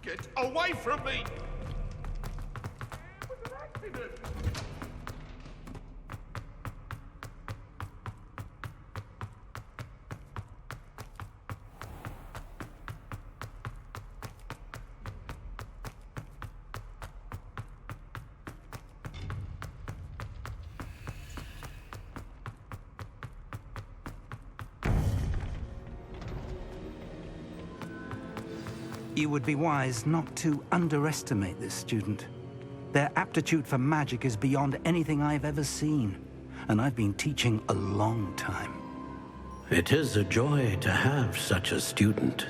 Get away from me! It was an accident! You would be wise not to underestimate this student. Their aptitude for magic is beyond anything I've ever seen, and I've been teaching a long time. It is a joy to have such a student.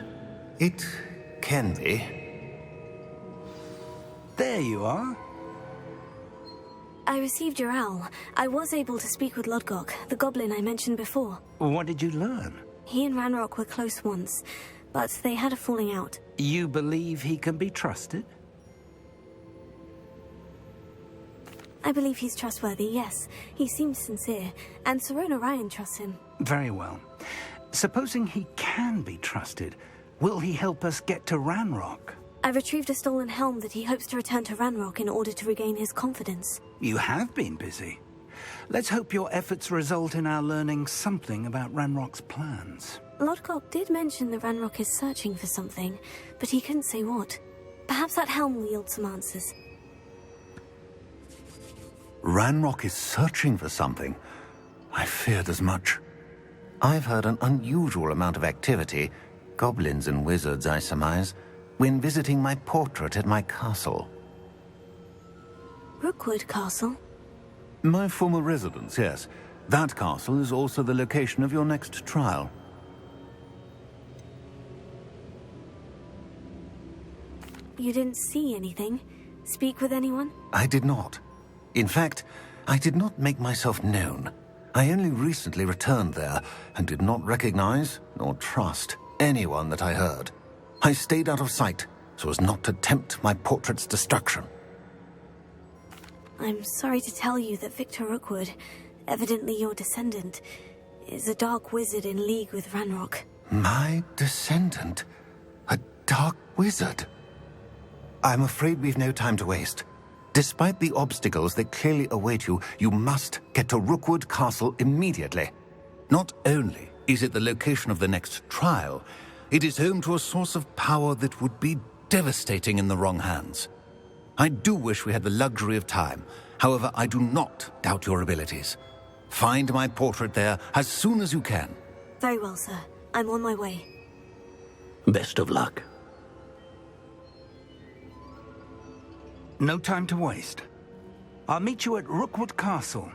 It can be. There you are. I received your owl. I was able to speak with Lodgok, the goblin I mentioned before. What did you learn? He and Ranrock were close once, but they had a falling out. You believe he can be trusted? I believe he's trustworthy, yes. He seems sincere, and Serona Ryan trusts him. Very well. Supposing he can be trusted, will he help us get to Ranrock? I retrieved a stolen helm that he hopes to return to Ranrock in order to regain his confidence. You have been busy. Let's hope your efforts result in our learning something about Ranrock's plans. Lodgok did mention that Ranrock is searching for something, but he couldn't say what. Perhaps that helm will yield some answers. Ranrock is searching for something. I feared as much. I've heard an unusual amount of activity, goblins and wizards, I surmise, when visiting my portrait at my castle. Rookwood Castle? My former residence, yes. That castle is also the location of your next trial. You didn't see anything? Speak with anyone? I did not. In fact, I did not make myself known. I only recently returned there and did not recognize nor trust anyone that I heard. I stayed out of sight so as not to tempt my portrait's destruction. I'm sorry to tell you that Victor Rookwood, evidently your descendant, is a dark wizard in league with Ranrock. My descendant? A dark wizard? I'm afraid we've no time to waste. Despite the obstacles that clearly await you, you must get to Rookwood Castle immediately. Not only is it the location of the next trial, it is home to a source of power that would be devastating in the wrong hands. I do wish we had the luxury of time. However, I do not doubt your abilities. Find my portrait there as soon as you can. Very well, sir. I'm on my way. Best of luck. No time to waste. I'll meet you at Rookwood Castle.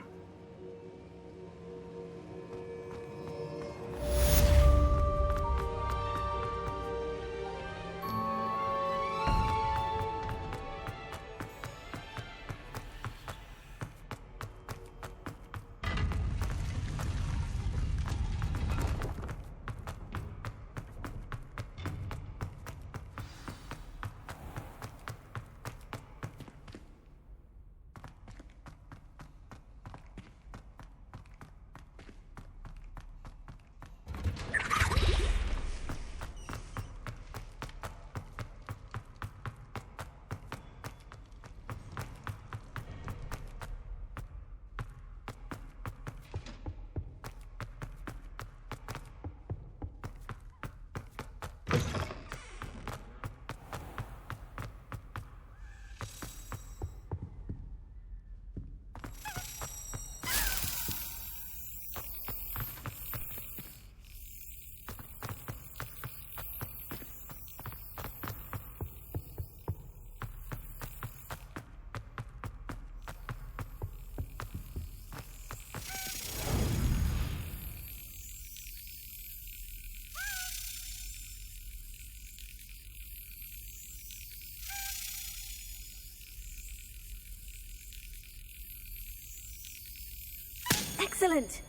Excellent!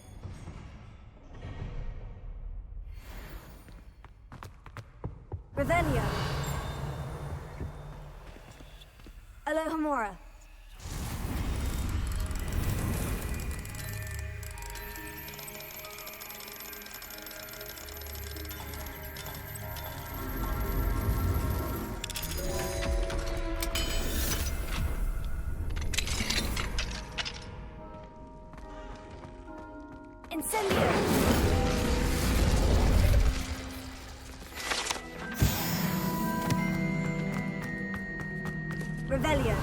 Revelio. Alohomora. Revelio.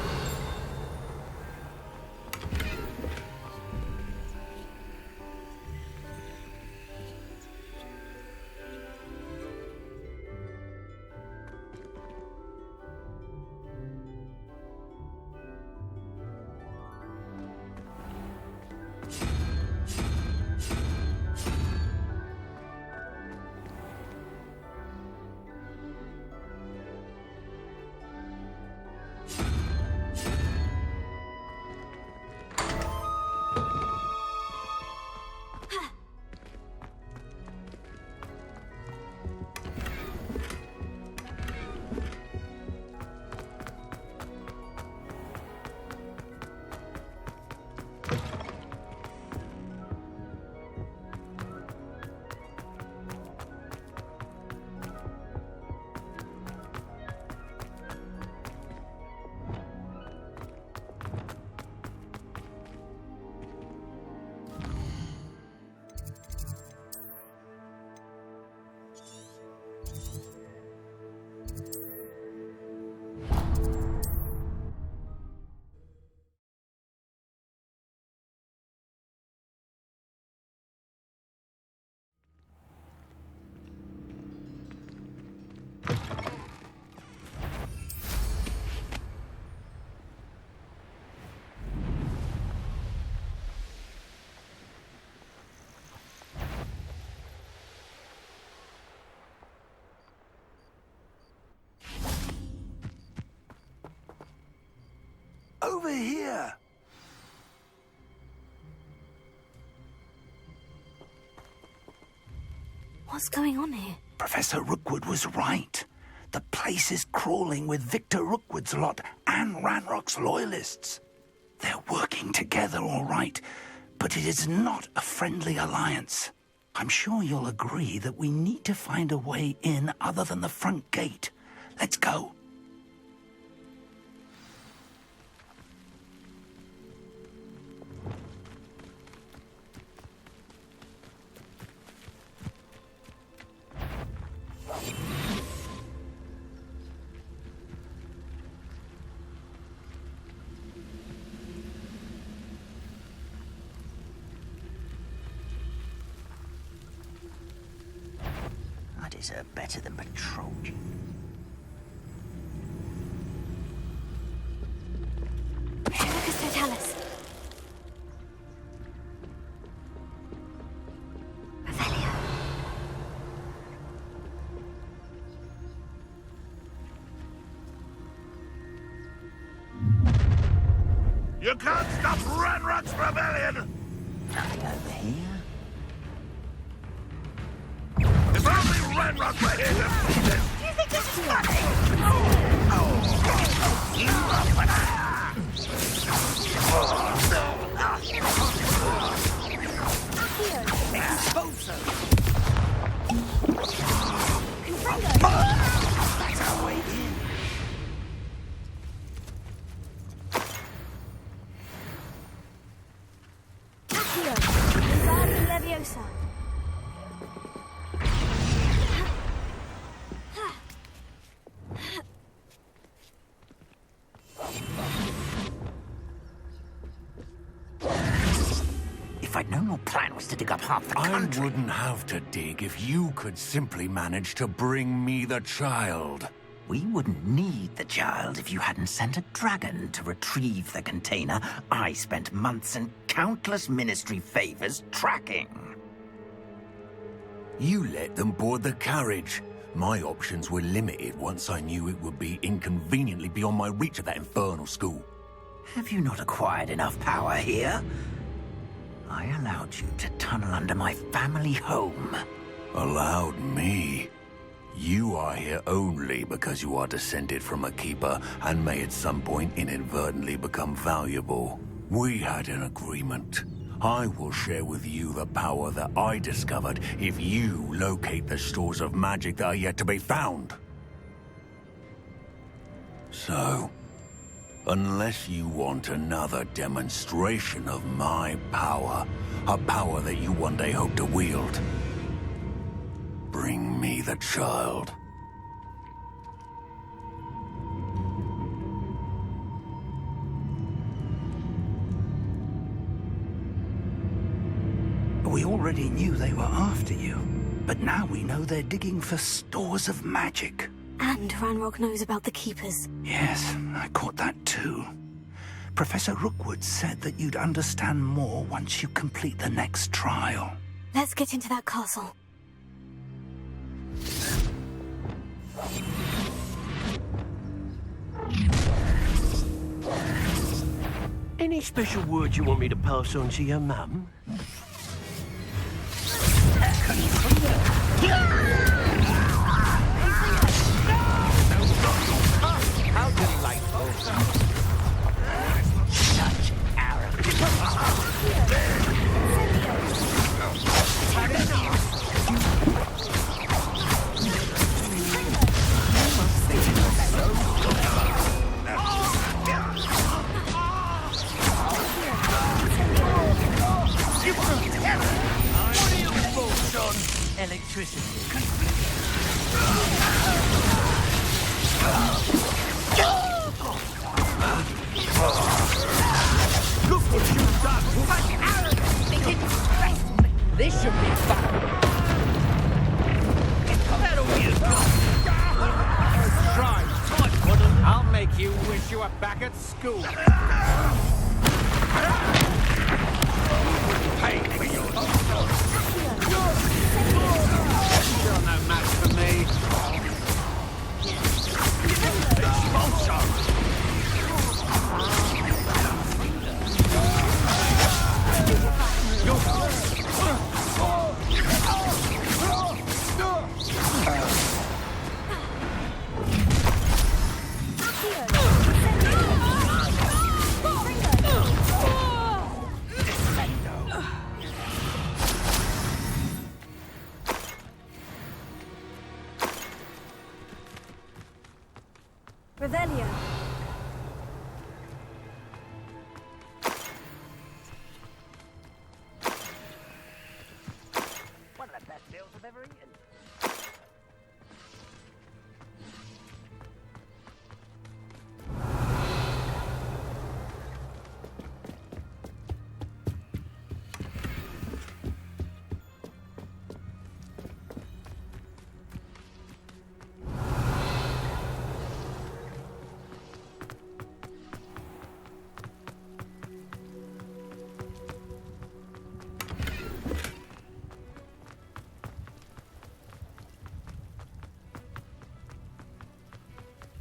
Over here! What's going on here? Professor Rookwood was right. The place is crawling with Victor Rookwood's lot and Ranrock's loyalists. They're working together, all right, but it is not a friendly alliance. I'm sure you'll agree that we need to find a way in other than the front gate. Let's go. I deserve better than betrothed. Lucas Totalis. Revelio. You can't stop Ranrock's rebellion! Nothing over here. If only Ranrock were here to see this! Do you think this is funny? You up and That's our way in. Accio. Wingardium Leviosa. If I'd known your plan was to dig up half the country... I wouldn't have to dig if you could simply manage to bring me the child. We wouldn't need the child if you hadn't sent a dragon to retrieve the container I spent months and countless ministry favors tracking. You let them board the carriage. My options were limited once I knew it would be inconveniently beyond my reach at that infernal school. Have you not acquired enough power here? I allowed you to tunnel under my family home. Allowed me? You are here only because you are descended from a keeper and may at some point inadvertently become valuable. We had an agreement. I will share with you the power that I discovered if you locate the stores of magic that are yet to be found. So, unless you want another demonstration of my power, a power that you one day hope to wield, bring me the child. We already knew they were after you, but now we know they're digging for stores of magic. And Ranrock knows about the Keepers. Yes, I caught that too. Professor Rookwood said that you'd understand more once you complete the next trial. Let's get into that castle. Any special words you want me to pass on to your mum? How delightful. Such Electricity. Look what you've done! This should be fun. That'll be a try. I'll make you wish you were back at school. Pay for your You're no match for me. Revelio. One of the best meals I've ever eaten.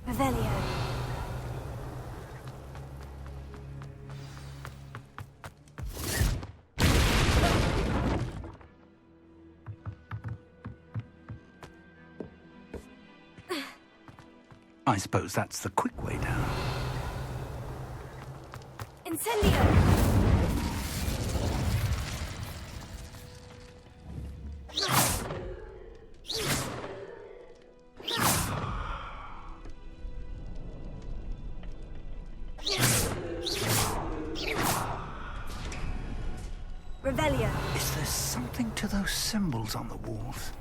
Revelio. I suppose that's the quick way down. Incendio! Revelio. Is there something to those symbols on the walls?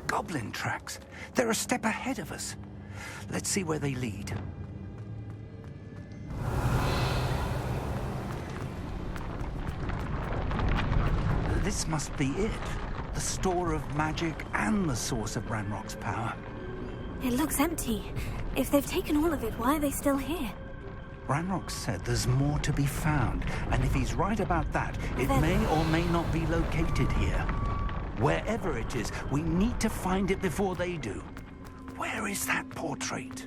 Goblin tracks. They're a step ahead of us. Let's see where they lead. This must be it. The store of magic and the source of Ranrock's power. It looks empty. If they've taken all of it, why are they still here? Ranrock said there's more to be found, and if he's right about that, it may or may not be located here. Wherever it is, we need to find it before they do. Where is that portrait?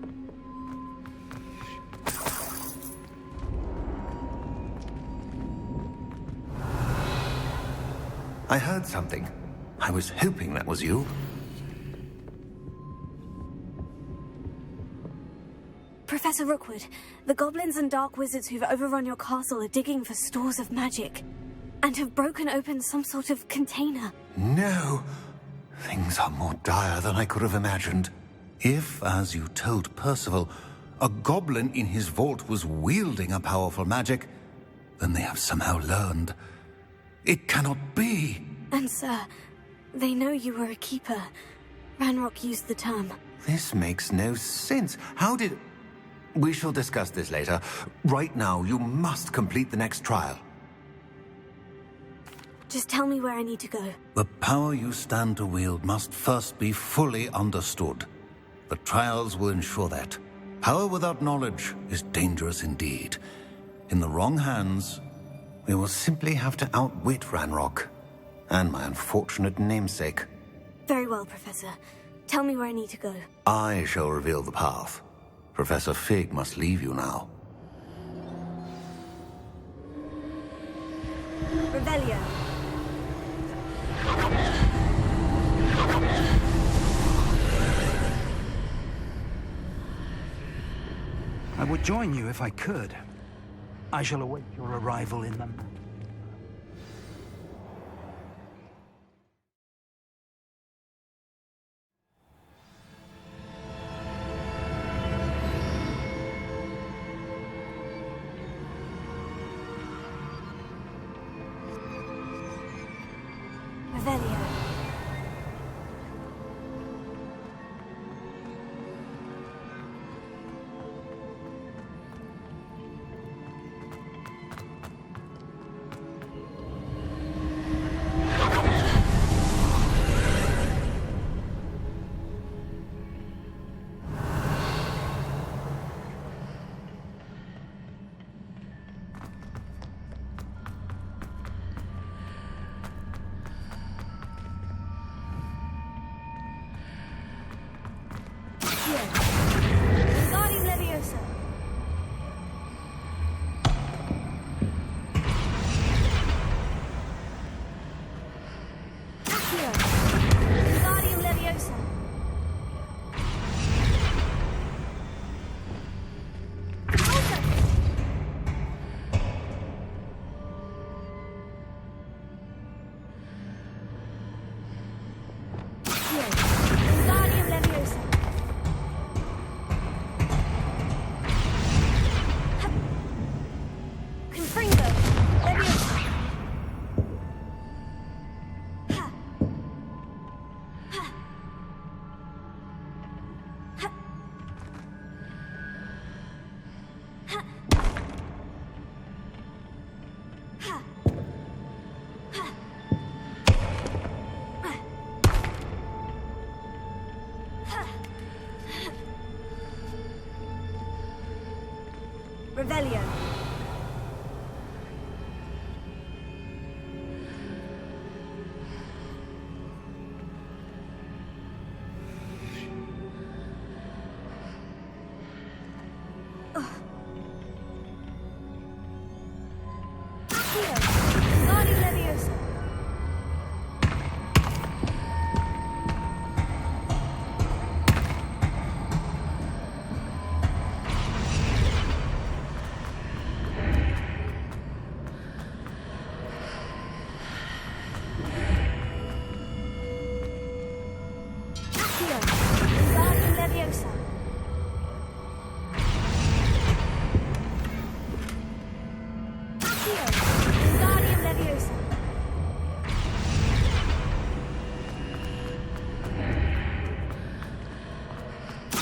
I heard something. I was hoping that was you. Professor Rookwood, the goblins and dark wizards who've overrun your castle are digging for stores of magic and have broken open some sort of container. No. Things are more dire than I could have imagined. If, as you told Percival, a goblin in his vault was wielding a powerful magic, then they have somehow learned. It cannot be. And sir, they know you were a keeper. Ranrock used the term. This makes no sense. How did... We shall discuss this later. Right now, you must complete the next trial. Just tell me where I need to go. The power you stand to wield must first be fully understood. The trials will ensure that. Power without knowledge is dangerous indeed. In the wrong hands, We will simply have to outwit Ranrock. And my unfortunate namesake. Very well, Professor. Tell me where I need to go. I shall reveal the path. Professor Fig must leave you now. Revelio. I would join you if I could. I shall await your arrival in them. Revelio. Wingardium Leviosa. Accio. Wingardium Leviosa. Alter. Accio. Wingardium Leviosa. Confringo. Leviosa. Ha. Ha. Ha. Ha. Ha. Ha. Ha. Revelio. Accio. Wingardium Leviosa. Accio. Wingardium Leviosa. Accio. Wingardium Leviosa.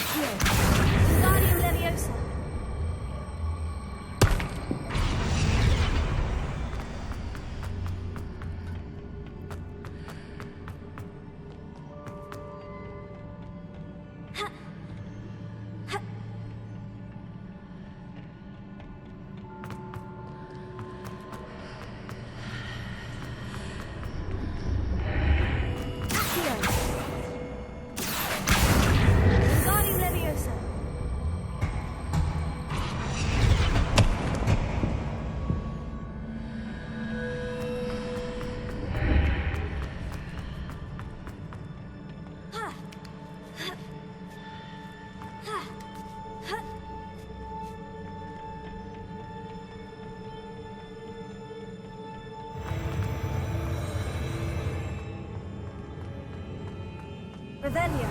Accio. Wingardium Leviosa. Ha. Ha. Accio. Wingardium Leviosa. Ha. Ha. Ha. Ha. Revelio.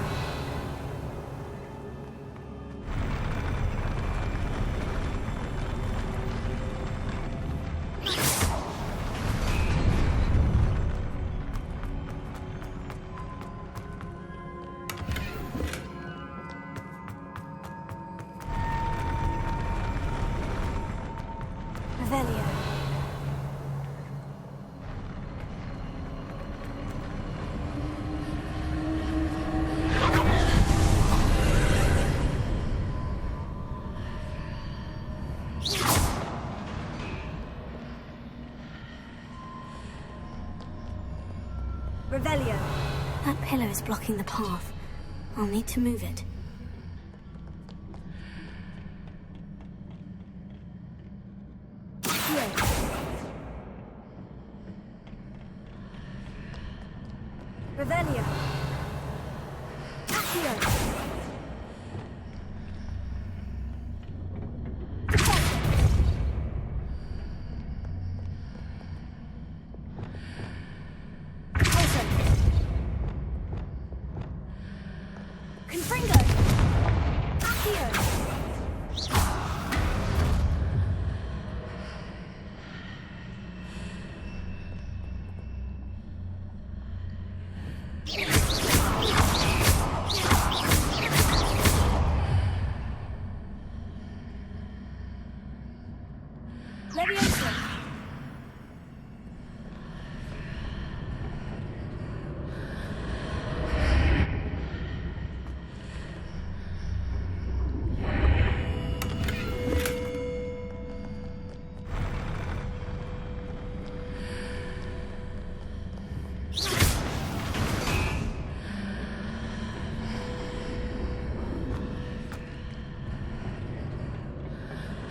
Revelio. Revelio. That pillar is blocking the path. I'll need to move it. Here. Revelio. Accio.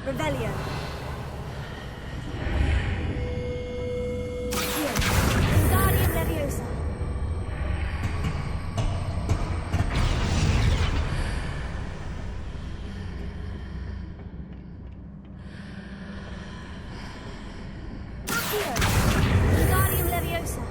Revelio. Here. Wingardium Leviosa. Here. Wingardium Leviosa.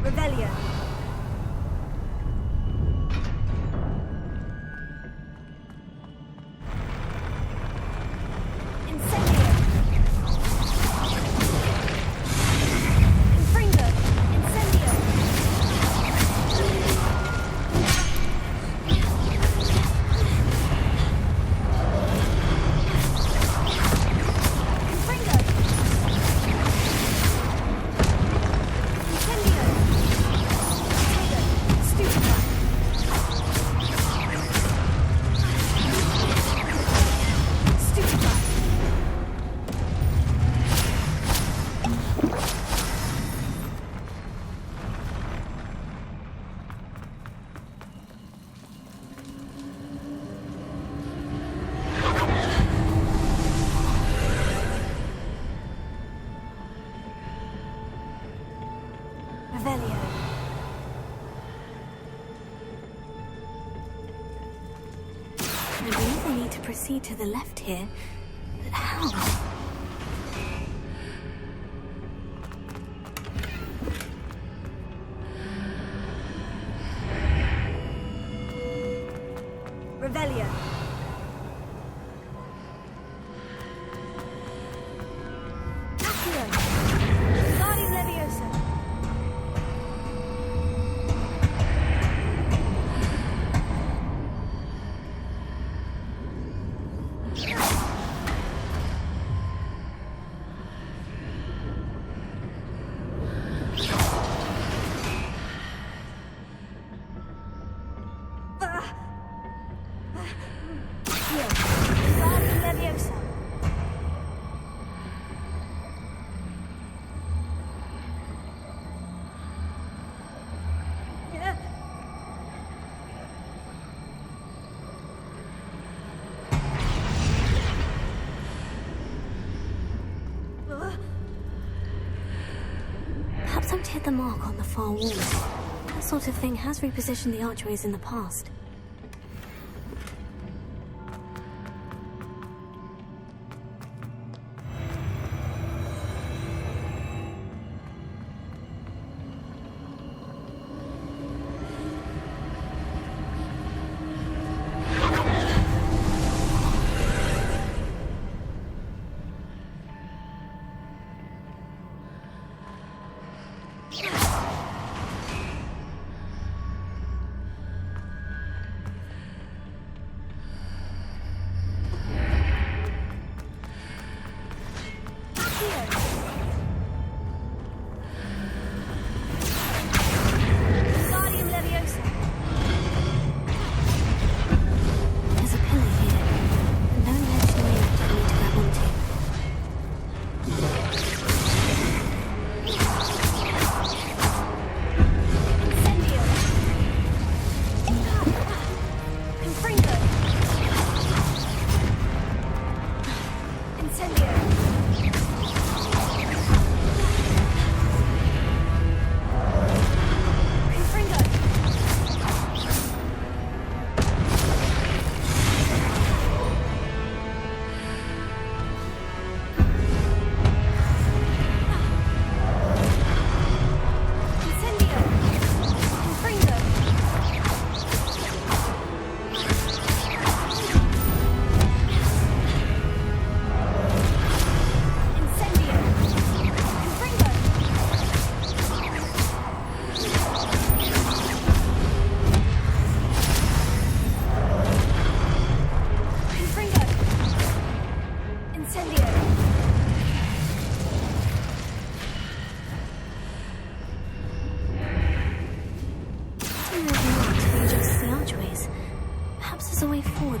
Revelio. Incendio. Infringo. Incendio. Infringo. Incendio. Revelio. I believe I need to proceed to the left here, but how? Revelio. Accio. Wingardium Leviosa. hit the mark on the far wall. That sort of thing has repositioned the archways in the past.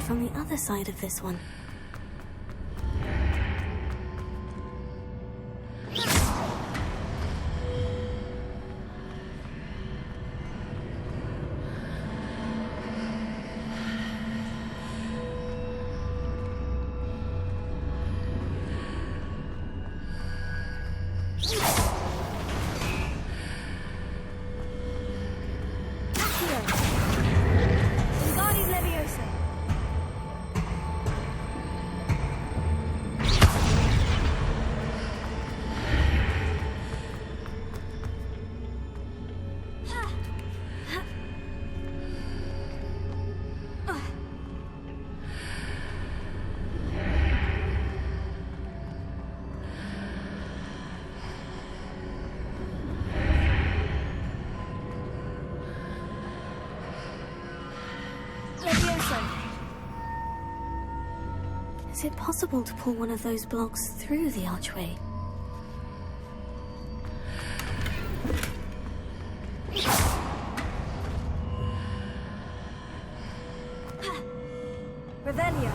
From the other side of this one. Is it possible to pull one of those blocks through the archway? Revelio.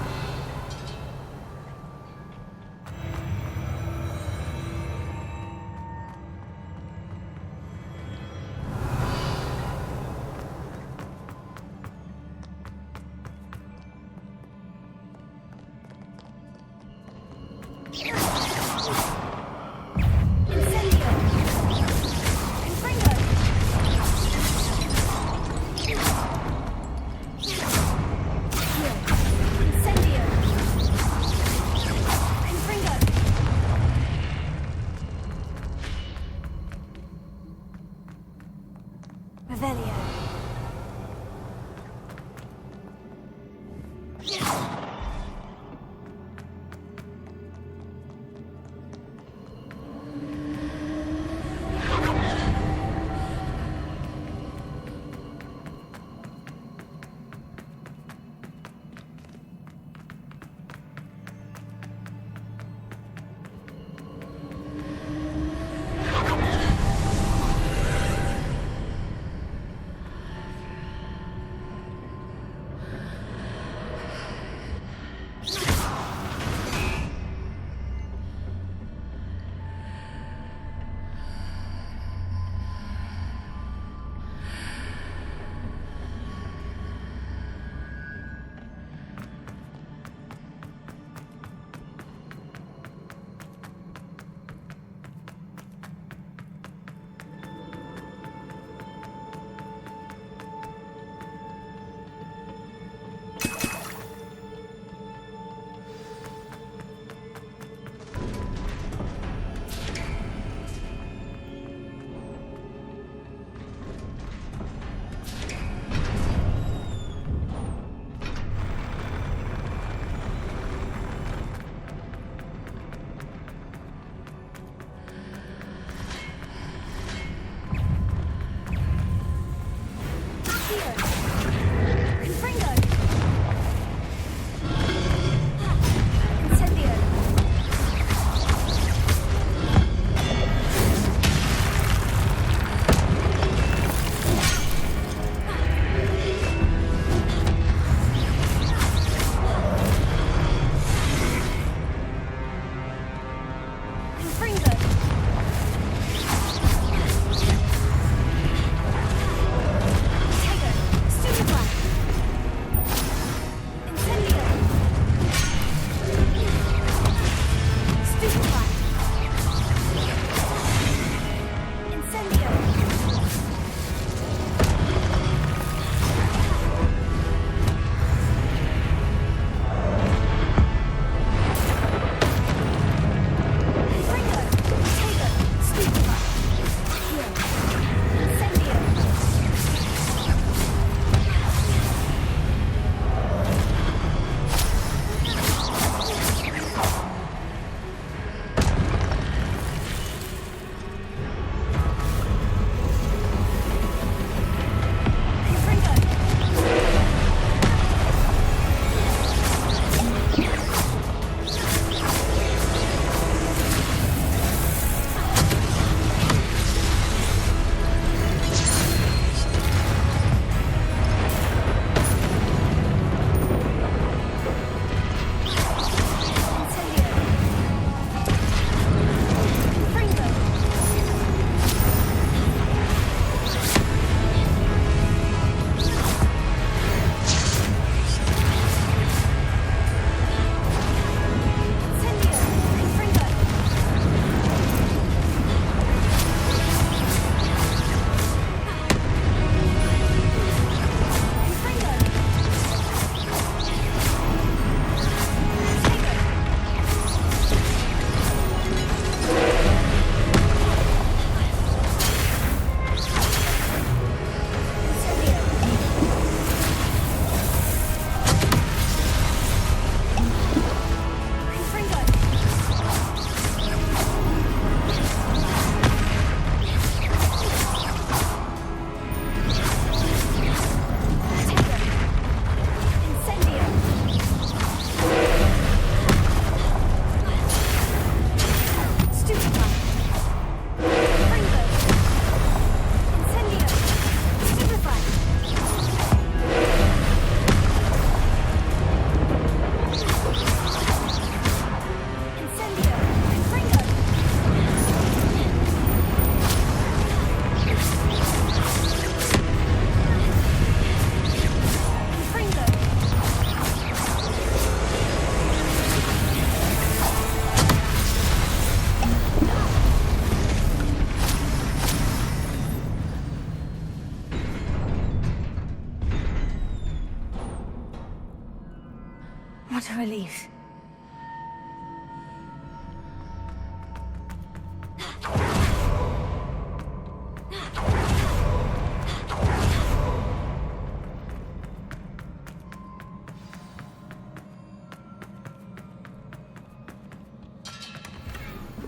relief.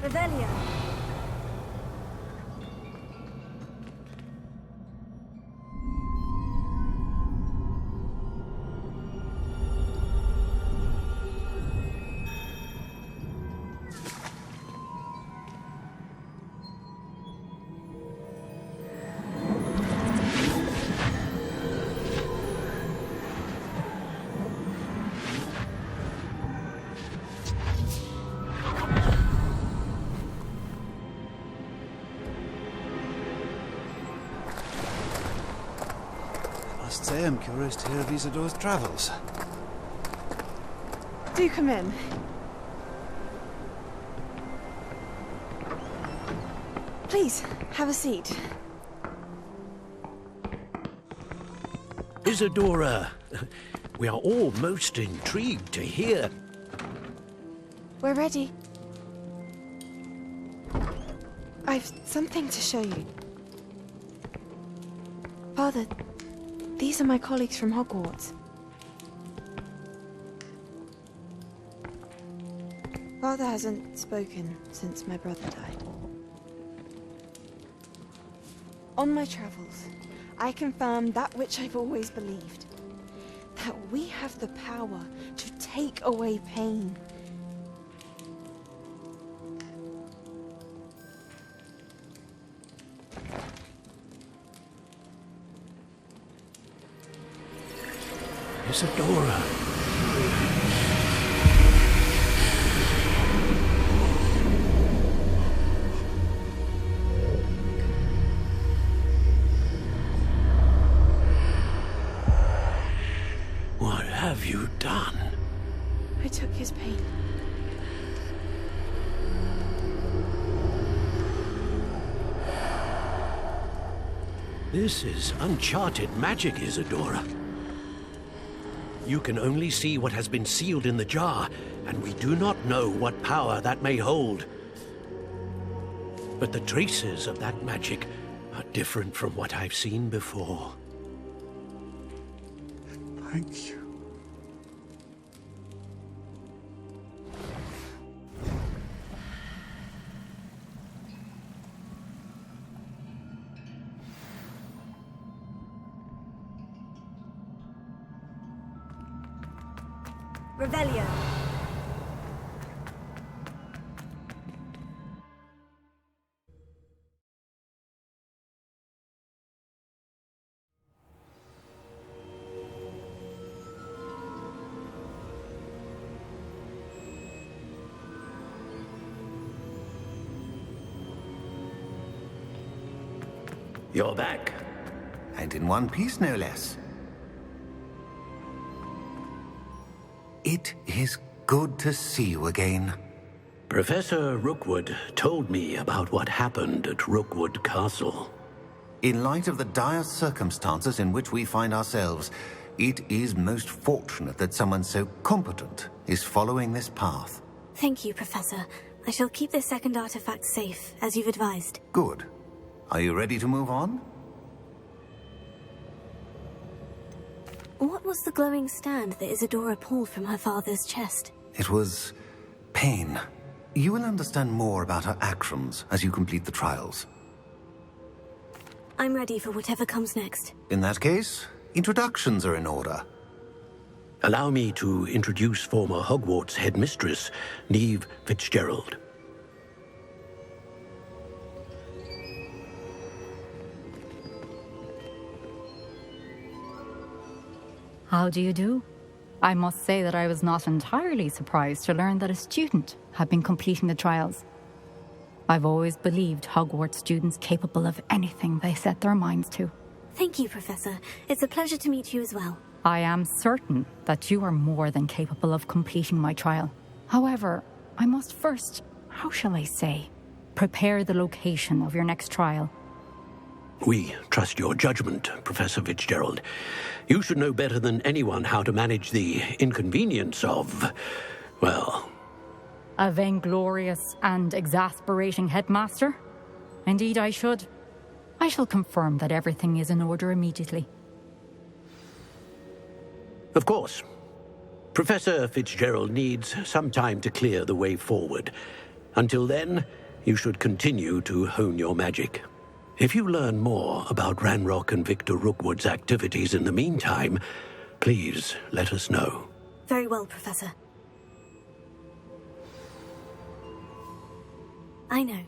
Revelio. Must say I'm curious to hear of Isidore's travels. Do come in. Please, have a seat. Isadora, we are all most intrigued to hear. We're ready. I've something to show you. Father, these are my colleagues from Hogwarts. Father hasn't spoken since my brother died. On my travels, I confirmed that which I've always believed. That we have the power to take away pain. Isadora. What have you done? I took his pain. This is uncharted magic, Isadora. You can only see what has been sealed in the jar, and we do not know what power that may hold. But the traces of that magic are different from what I've seen before. Thank you. Revelio. You're back. And in one piece, no less. It is good to see you again. Professor Rookwood told me about what happened at Rookwood Castle. In light of the dire circumstances in which we find ourselves, it is most fortunate that someone so competent is following this path. Thank you, Professor. I shall keep this second artifact safe, as you've advised. Good. Are you ready to move on? What was the glowing stand that Isadora pulled from her father's chest? It was pain. You will understand more about her actions as you complete the trials. I'm ready for whatever comes next. In that case, introductions are in order. Allow me to introduce former Hogwarts headmistress, Neve Fitzgerald. How do you do? I must say that I was not entirely surprised to learn that a student had been completing the trials. I've always believed Hogwarts students capable of anything they set their minds to. Thank you, Professor. It's a pleasure to meet you as well. I am certain that you are more than capable of completing my trial. However, I must first, how shall I say, prepare the location of your next trial. We trust your judgment, Professor Fitzgerald. You should know better than anyone how to manage the inconvenience of, well... A vainglorious and exasperating headmaster? Indeed I should. I shall confirm that everything is in order immediately. Of course. Professor Fitzgerald needs some time to clear the way forward. Until then, you should continue to hone your magic. If you learn more about Ranrock and Victor Rookwood's activities in the meantime, please let us know. Very well, Professor. I know.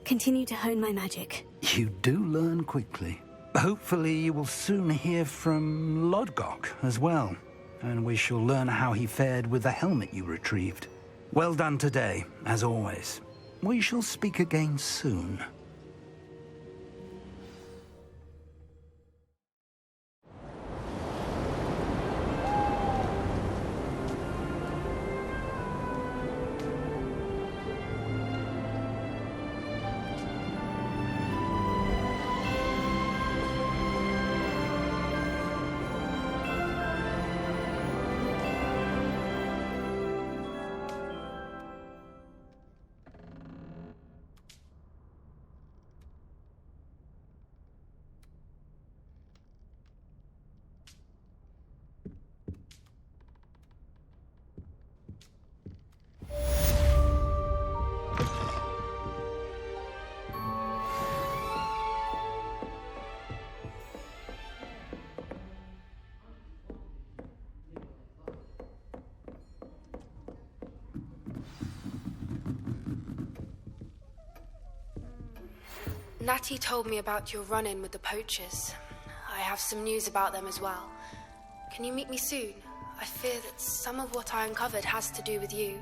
Continue to hone my magic. You do learn quickly. Hopefully you will soon hear from Lodgok as well, and we shall learn how he fared with the helmet you retrieved. Well done today, as always. We shall speak again soon. Natty told me about your run-in with the poachers. I have some news about them as well. Can you meet me soon? I fear that some of what I uncovered has to do with you.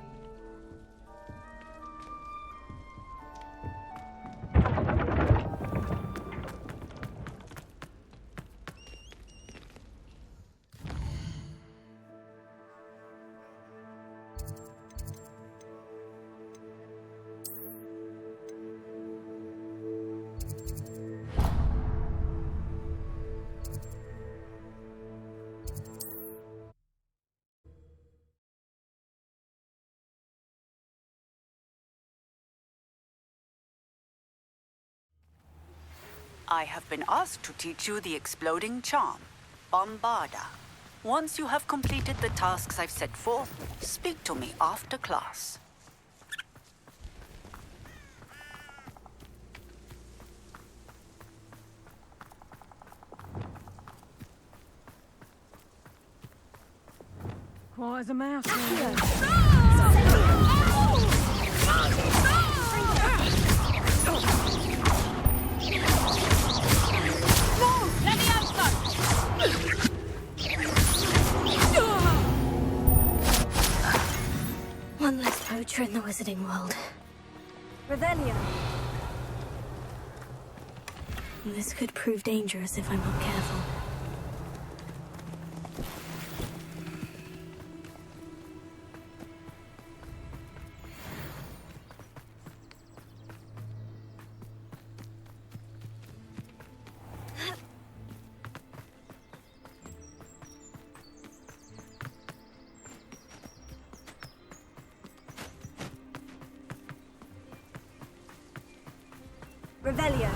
I have been asked to teach you the exploding charm, Bombarda. Once you have completed the tasks I've set forth, speak to me after class. Quiet as a mouse. One less poacher in the wizarding world. Revelio. This could prove dangerous if I'm not careful. Revelio.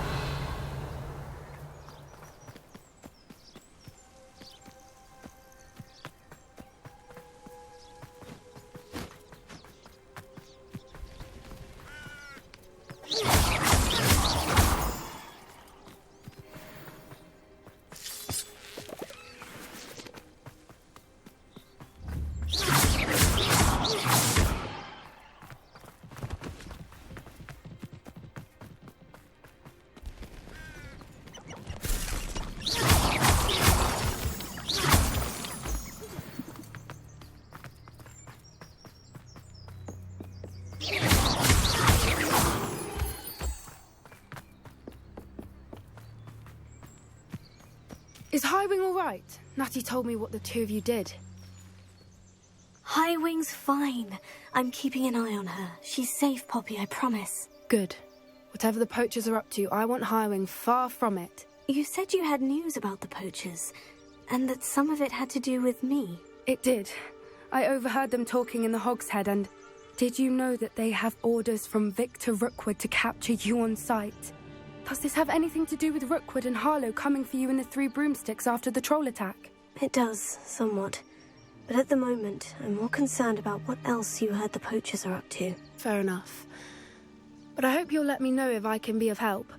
Is Highwing all right? Natty told me what the two of you did. Highwing's fine. I'm keeping an eye on her. She's safe, Poppy, I promise. Good. Whatever the poachers are up to, I want Highwing far from it. You said you had news about the poachers, and that some of it had to do with me. It did. I overheard them talking in the Hogshead, and did you know that they have orders from Victor Rookwood to capture you on sight? Does this have anything to do with Rookwood and Harlow coming for you in the Three Broomsticks after the troll attack? It does, somewhat. But at the moment, I'm more concerned about what else you heard the poachers are up to. Fair enough. But I hope you'll let me know if I can be of help,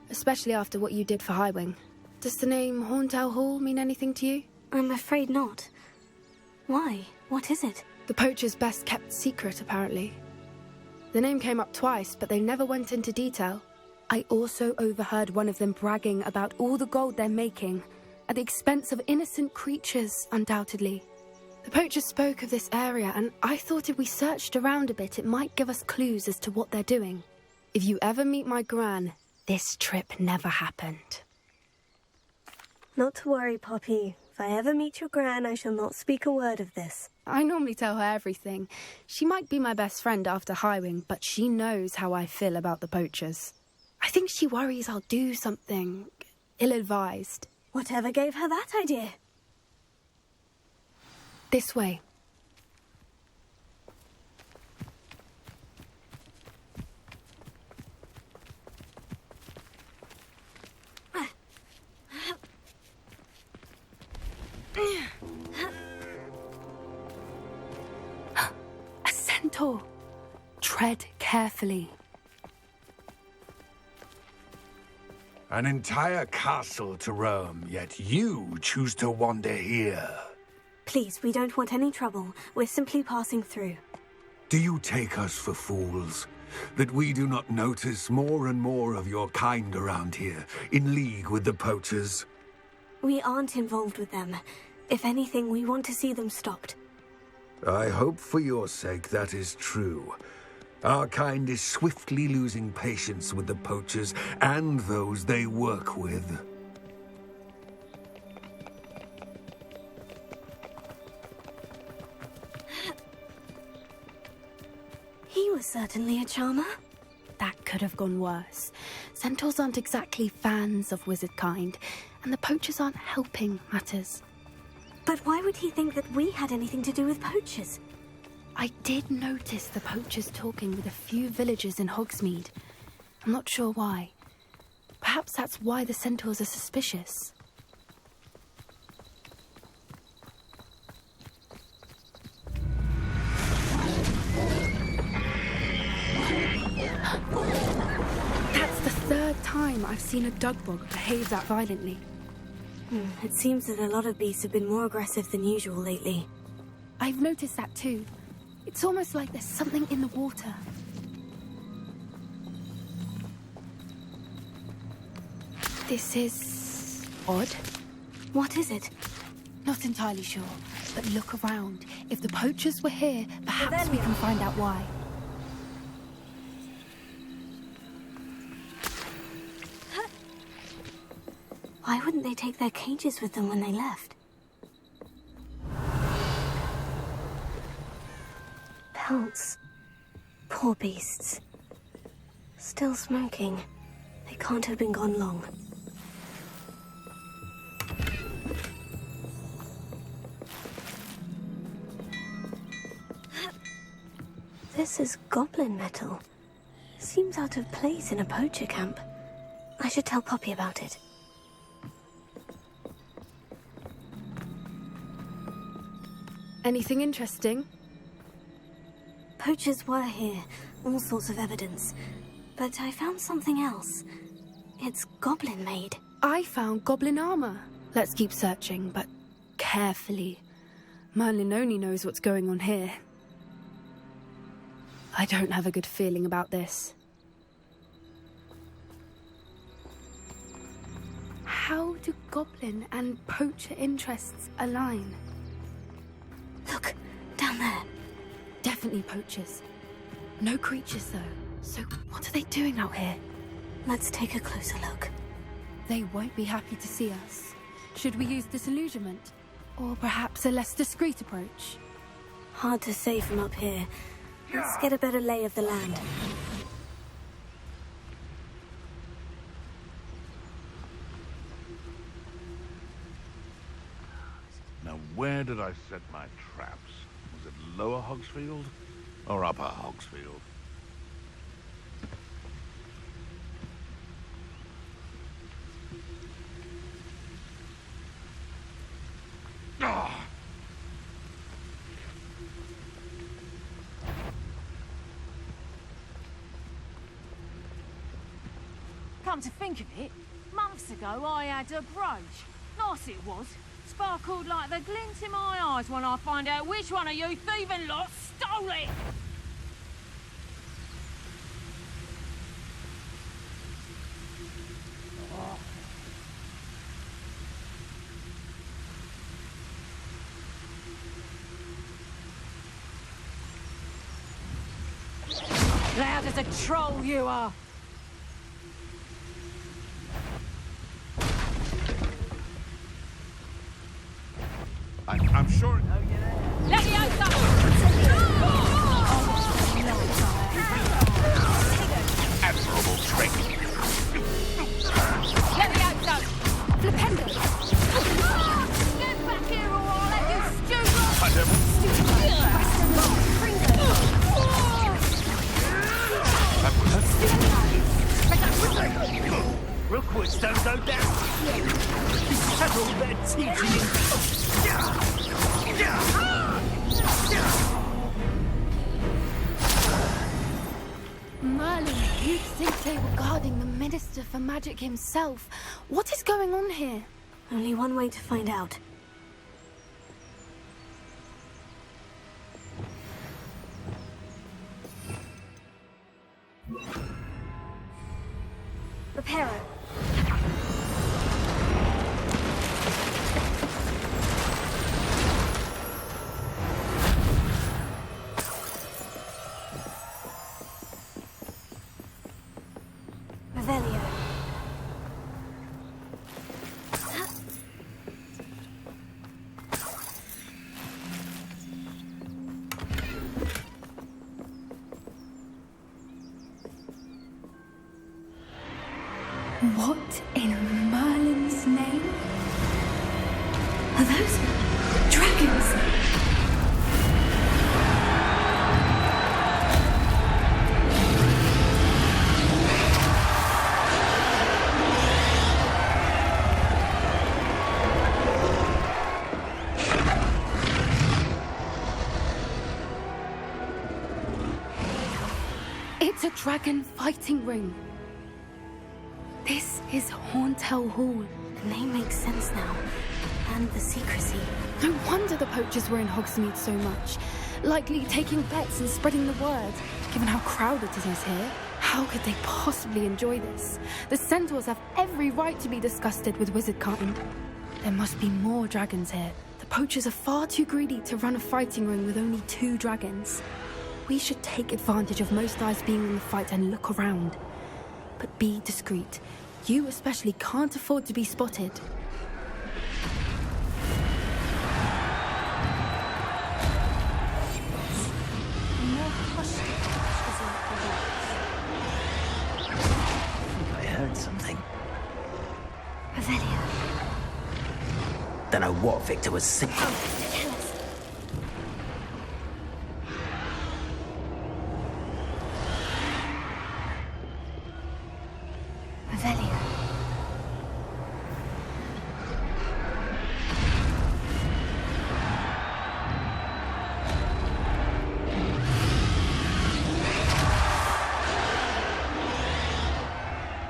especially after what you did for Highwing. Does the name Horntail Hall mean anything to you? I'm afraid not. Why? What is it? The poachers' best-kept secret, apparently. The name came up twice, but they never went into detail. I also overheard one of them bragging about all the gold they're making, at the expense of innocent creatures, undoubtedly. The poachers spoke of this area, and I thought if we searched around a bit, it might give us clues as to what they're doing. If you ever meet my Gran, this trip never happened. Not to worry, Poppy. If I ever meet your Gran, I shall not speak a word of this. I normally tell her everything. She might be my best friend after Highwing, but she knows how I feel about the poachers. I think she worries I'll do something ill-advised. Whatever gave her that idea? This way. A centaur. Tread carefully. An entire castle to roam, yet you choose to wander here. Please, we don't want any trouble. We're simply passing through. Do you take us for fools? That we do not notice more and more of your kind around here, in league with the poachers? We aren't involved with them. If anything, we want to see them stopped. I hope for your sake that is true. Our kind is swiftly losing patience with the poachers and those they work with. He was certainly a charmer. That could have gone worse. Centaurs aren't exactly fans of wizard kind, and the poachers aren't helping matters. But why would he think that we had anything to do with poachers? I did notice the poachers talking with a few villagers in Hogsmeade. I'm not sure why. Perhaps that's why the centaurs are suspicious. That's the third time I've seen a dugbog behave that violently. It seems that a lot of beasts have been more aggressive than usual lately. I've noticed that too. It's almost like there's something in the water. This is odd. What is it? Not entirely sure, but look around. If the poachers were here, perhaps we can find out why. Why wouldn't they take their cages with them when they left? Pelts. Poor beasts. Still smoking. They can't have been gone long. This is goblin metal. Seems out of place in a poacher camp. I should tell Poppy about it. Anything interesting? Poachers were here, all sorts of evidence. But I found something else. It's goblin-made. I found goblin armor. Let's keep searching, but carefully. Merlin only knows what's going on here. I don't have a good feeling about this. How do goblin and poacher interests align? Look, down there. Definitely poachers. No creatures, though. So what are they doing out here? Let's take a closer look. They won't be happy to see us. Should we use disillusionment? Or perhaps a less discreet approach? Hard to say from up here. Let's get a better lay of the land. where did I set my traps? Was it Lower Hogsfield or Upper Hogsfield? Ah! Come to think of it, months ago I had a brooch. Nice it was. Sparkled like the glint in my eyes when I find out which one of you thieving lot stole it! Loud as a troll you are! I'm sure... Let me out! Admirable trick. Let me out, though! Flipendo! Get back here or I'll let you stew! Rookwoods don't go down. Settle their teaching. Merlin, you'd think they were guarding the Minister for Magic himself. What is going on here? Only one way to find out. Reparo. Revelio. What in Merlin's name? Are those dragons? It's a dragon fighting ring. This is Hauntel Hall. The name makes sense now. And the secrecy. No wonder the poachers were in Hogsmeade so much. Likely taking bets and spreading the word. Given how crowded it is here, how could they possibly enjoy this? The centaurs have every right to be disgusted with wizardkind. There must be more dragons here. The poachers are far too greedy to run a fighting ring with only 2 dragons. We should take advantage of most eyes being in the fight and look around. But be discreet. You especially can't afford to be spotted. I heard something. Revelio. Don't know what Victor was saying. Revelio.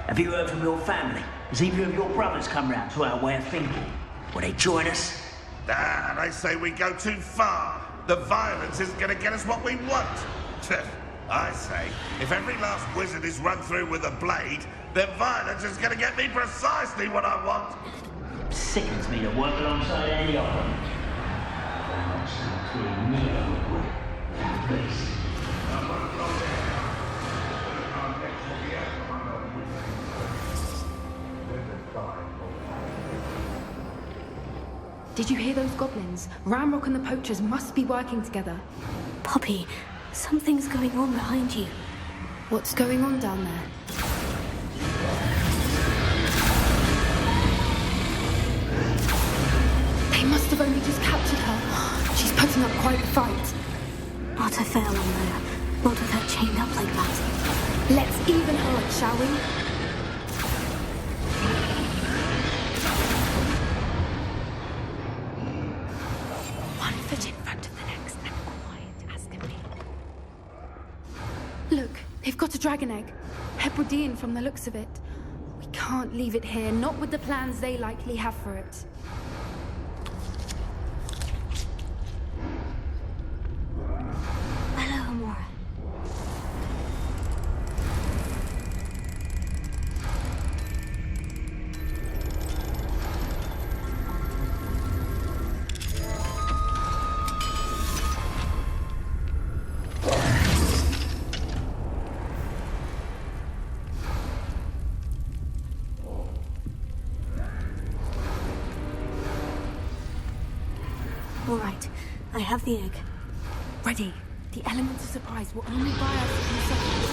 Have you heard from your family? Has either of your brothers come round to our way of thinking? Will they join us? Ah, they say we go too far. The violence isn't going to get us what we want. I say, if every last wizard is run through with a blade, then violence is going to get me precisely what I want. Sickens me to work alongside any of them. I'm not something near Rookwood. At least. Did you hear those goblins? Ramrock and the poachers must be working together. Poppy, something's going on behind you. What's going on down there? They must have only just captured her. She's putting up quite a fight. Not a fair one, though. Not with her chained up like that. Let's even her up, shall we? One foot in front of the next and quiet as can be. Look, they've got a dragon egg. Hebridean from the looks of it. We can't leave it here, not with the plans they likely have for it. Hello, Amora. All right, I have the egg. Ready. The element of surprise will only buy us a few seconds.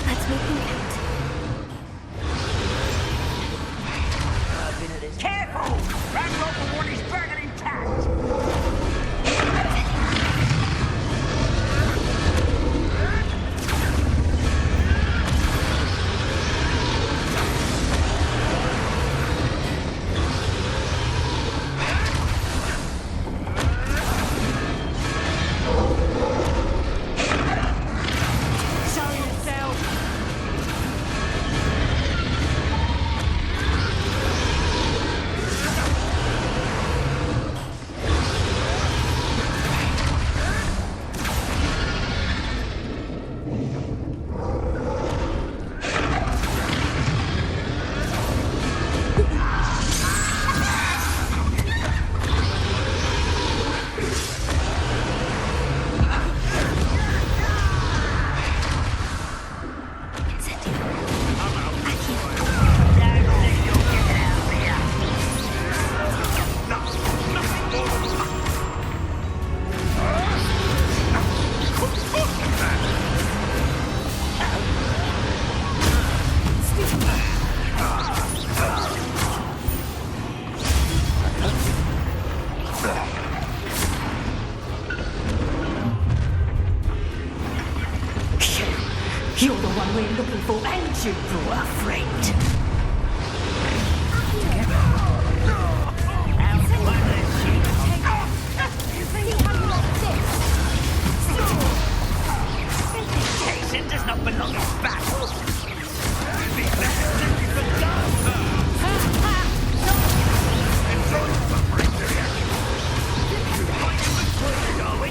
Let's make them count. Careful! Ranrock will want his dragon intact! You're the one we're looking for, and you brought our friend. Jason does not belong in battle. Be better simply for done. Enjoy the suffering, You're fighting the toilet, are we?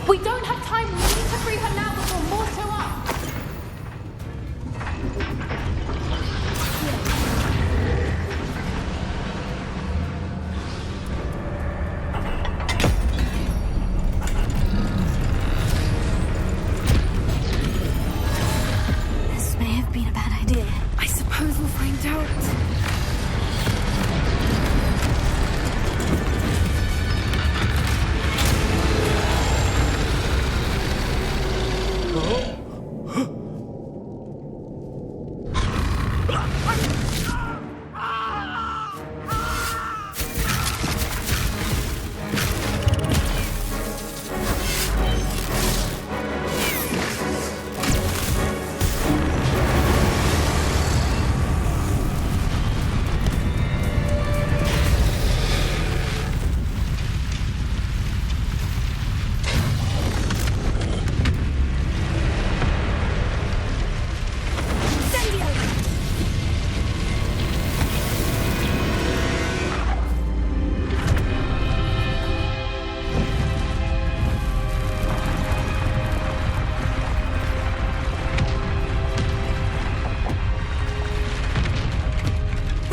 We don't have time. We need to free her now before more show up. This may have been a bad idea. I suppose we'll find out.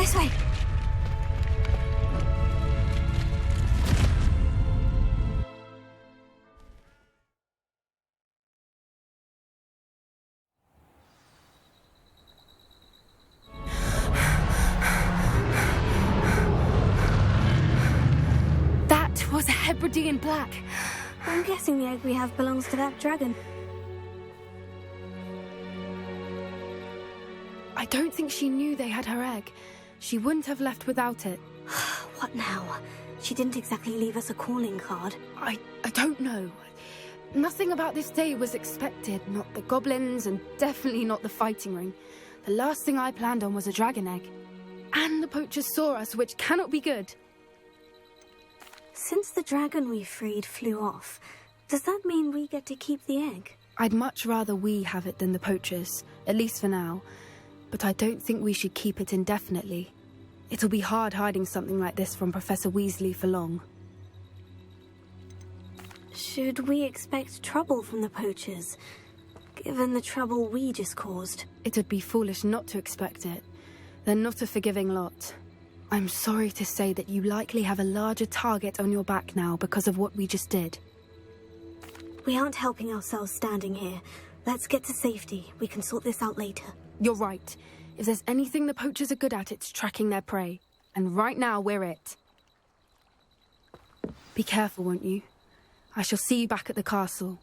This way. That was a Hebridean black. I'm guessing the egg we have belongs to that dragon. I don't think she knew they had her egg. She wouldn't have left without it. What now? She didn't exactly leave us a calling card. I don't know. Nothing about this day was expected. Not the goblins, and definitely not the fighting ring. The last thing I planned on was a dragon egg. And the poachers saw us, which cannot be good. Since the dragon we freed flew off, does that mean we get to keep the egg? I'd much rather we have it than the poachers, at least for now. But I don't think we should keep it indefinitely. It'll be hard hiding something like this from Professor Weasley for long. Should we expect trouble from the poachers, given the trouble we just caused? It would be foolish not to expect it. They're not a forgiving lot. I'm sorry to say that you likely have a larger target on your back now because of what we just did. We aren't helping ourselves standing here. Let's get to safety. We can sort this out later. You're right. If there's anything the poachers are good at, it's tracking their prey. And right now, we're it. Be careful, won't you? I shall see you back at the castle.